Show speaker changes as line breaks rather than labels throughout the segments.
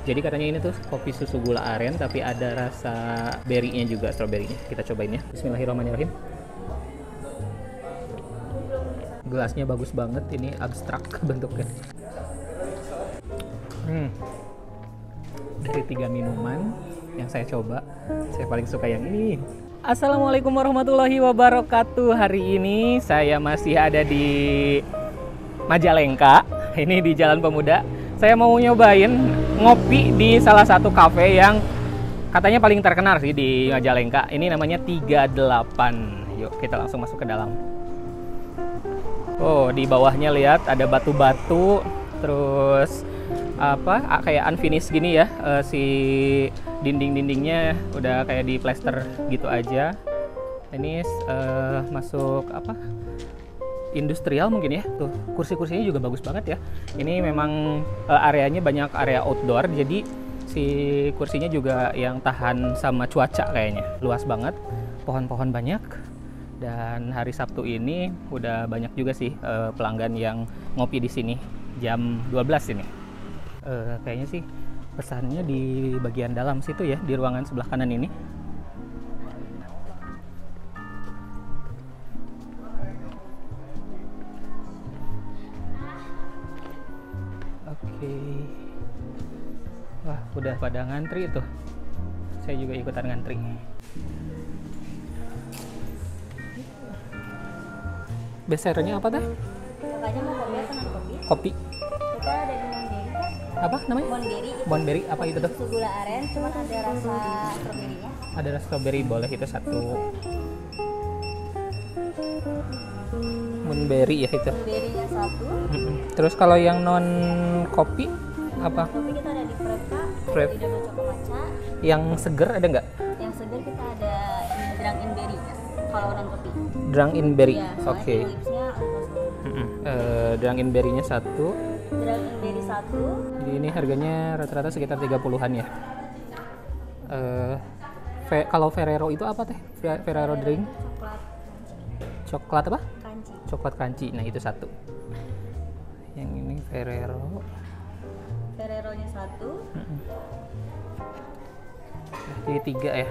Jadi katanya ini tuh kopi susu gula aren tapi ada rasa berry-nya juga, stroberinya. Kita cobain ya. Bismillahirrahmanirrahim. Gelasnya bagus banget, ini abstrak bentuknya. Dari 3 minuman yang saya coba, saya paling suka yang ini. Assalamualaikum warahmatullahi wabarakatuh. Hari ini saya masih ada di Majalengka, ini di Jalan Pemuda. Saya mau nyobain ngopi di salah satu kafe yang katanya paling terkenal sih di Majalengka. Ini namanya 38. Yuk kita langsung masuk ke dalam. Oh, di bawahnya lihat ada batu-batu, terus apa kayak unfinished gini ya, si dinding-dindingnya udah kayak di plester gitu aja. Ini masuk apa? Industrial mungkin ya. Tuh, kursi-kursinya juga bagus banget ya. Ini memang areanya banyak area outdoor, jadi si kursinya juga yang tahan sama cuaca kayaknya. Luas banget, pohon-pohon banyak. Dan hari Sabtu ini udah banyak juga sih pelanggan yang ngopi di sini jam 12 ini. Kayaknya sih pesannya di bagian dalam situ ya, di ruangan sebelah kanan ini. Oke. Wah, udah pada ngantri tuh. Saya juga ikutan ngantri. Besernya apa teh?
Kakaknya mau kopi apa non-kopi?
Kopi.
Kita ada di Monberry kan?
Apa namanya?
Monberry.
Bonberry apa itu tuh?
Susu gula aren, cuman ada rasa stroberinya.
Ada rasa strawberry, boleh itu satu. Moonberry ya itu.
Monberry-nya satu.
Terus kalau yang non kopi apa?
Kopi kita ada di Prepka,
Prep.
di Dono Choco Matcha.
Yang seger ada nggak?
Yang segar kita ada ini Drunk in Berry. Kalau non-kopi.
Drunk in berry.
Iya,
Oke.
lipsnya
Drunk in berry-nya satu.
Drunk in Berry satu.
Jadi ini harganya rata-rata sekitar 30-an ya. Kalau Ferrero itu apa teh? Ferrero drink?
Coklat
Coklat apa?
crunchy.
Coklat crunchy. Nah itu satu. Yang ini Ferrero.
Ferrero-nya satu.
Jadi 3 ya.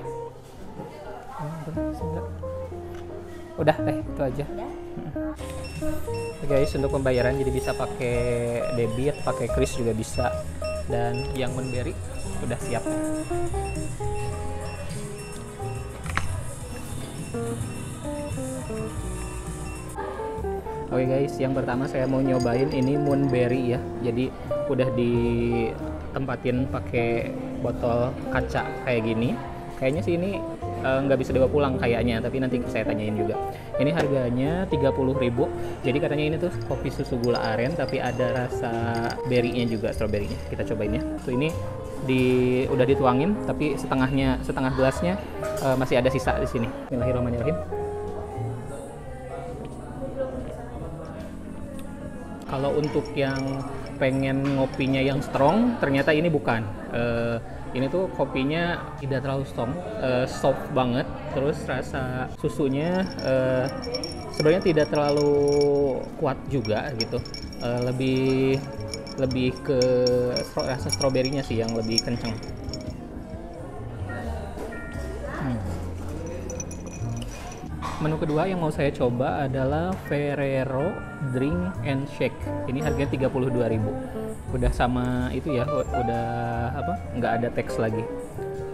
Udah itu aja.
Udah.
Oke guys, untuk pembayaran jadi bisa pakai debit, pakai kris juga bisa. Dan yang Moonberry udah siap. Oke guys, yang pertama saya mau nyobain ini Moonberry ya. Jadi udah ditempatin pakai botol kaca kayak gini. Kayaknya sih ini nggak bisa dibawa pulang kayaknya, tapi nanti saya tanyain juga. Ini harganya 30.000. Jadi katanya ini tuh kopi susu gula aren tapi ada rasa berry-nya juga, stroberinya. Kita cobain ya. Tuh ini udah dituangin tapi setengah gelasnya masih ada sisa di sini. Bismillahirrahmanirrahim. Kalau untuk yang pengen ngopinya yang strong, ternyata ini bukan. Ini tuh kopinya tidak terlalu strong, soft banget. Terus rasa susunya sebenarnya tidak terlalu kuat juga gitu. Lebih ke rasa stroberinya sih yang lebih kenceng. Menu kedua yang mau saya coba adalah Ferrero Drink and Shake. Ini harganya 32.000. Udah sama itu ya, udah apa? Nggak ada teks lagi.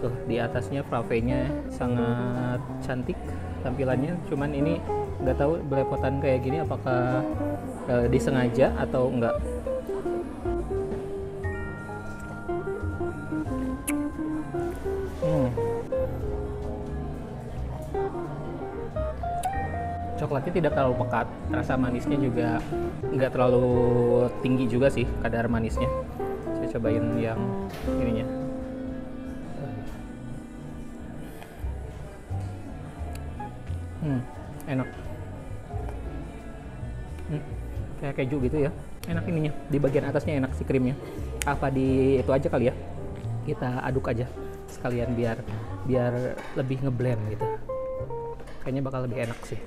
Tuh di atasnya frappe-nya sangat cantik tampilannya. Cuman ini nggak tahu belepotan kayak gini apakah disengaja atau enggak. Coklatnya tidak terlalu pekat, rasa manisnya juga nggak terlalu tinggi juga sih kadar manisnya. Saya cobain yang ininya. Enak. Kayak keju gitu ya. Enak ininya, di bagian atasnya enak si krimnya. Apa di itu aja kali ya? Kita aduk aja sekalian biar lebih ngeblend gitu. Kayaknya bakal lebih enak sih.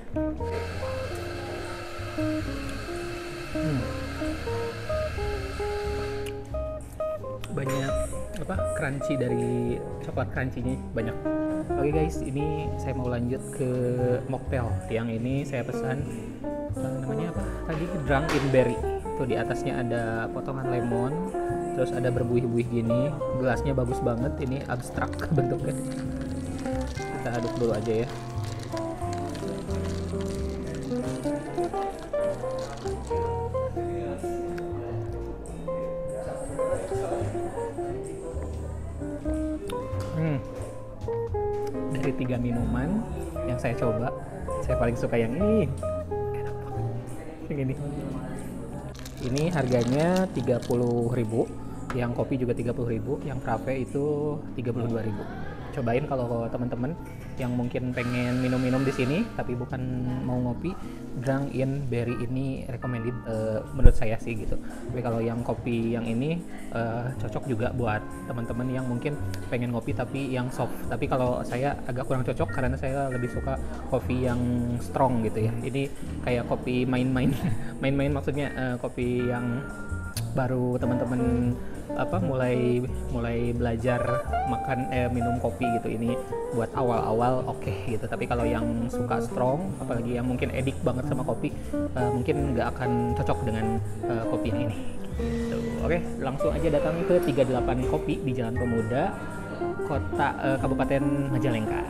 Banyak apa crunchy dari coklat crunchy-nya banyak. Oke guys, ini saya mau lanjut ke mocktail. Yang ini saya pesan namanya apa tadi, Drunken Berry. Tuh di atasnya ada potongan lemon, terus ada berbuih-buih gini. Gelasnya bagus banget, ini abstrak bentuknya. Kita aduk dulu aja ya. Dari 3 minuman yang saya coba, saya paling suka yang ini. Enak banget. Yang ini harganya 30.000, yang kopi juga 30.000, yang frappe itu 32.000. Cobain kalau teman-teman yang mungkin pengen minum-minum di sini tapi bukan mau ngopi, Drunken Berry ini recommended menurut saya sih gitu. Tapi kalau yang kopi yang ini cocok juga buat teman-teman yang mungkin pengen ngopi tapi yang soft. Tapi kalau saya agak kurang cocok karena saya lebih suka kopi yang strong gitu ya. Ini kayak kopi main-main, main-main maksudnya kopi yang baru teman-teman mulai belajar minum kopi gitu. Ini buat awal-awal oke gitu. Tapi kalau yang suka strong, apalagi yang mungkin edik banget sama kopi, mungkin nggak akan cocok dengan kopi yang ini gitu. Oke, langsung aja datang ke 38 Kopi di Jalan Pemuda, Kabupaten Majalengka.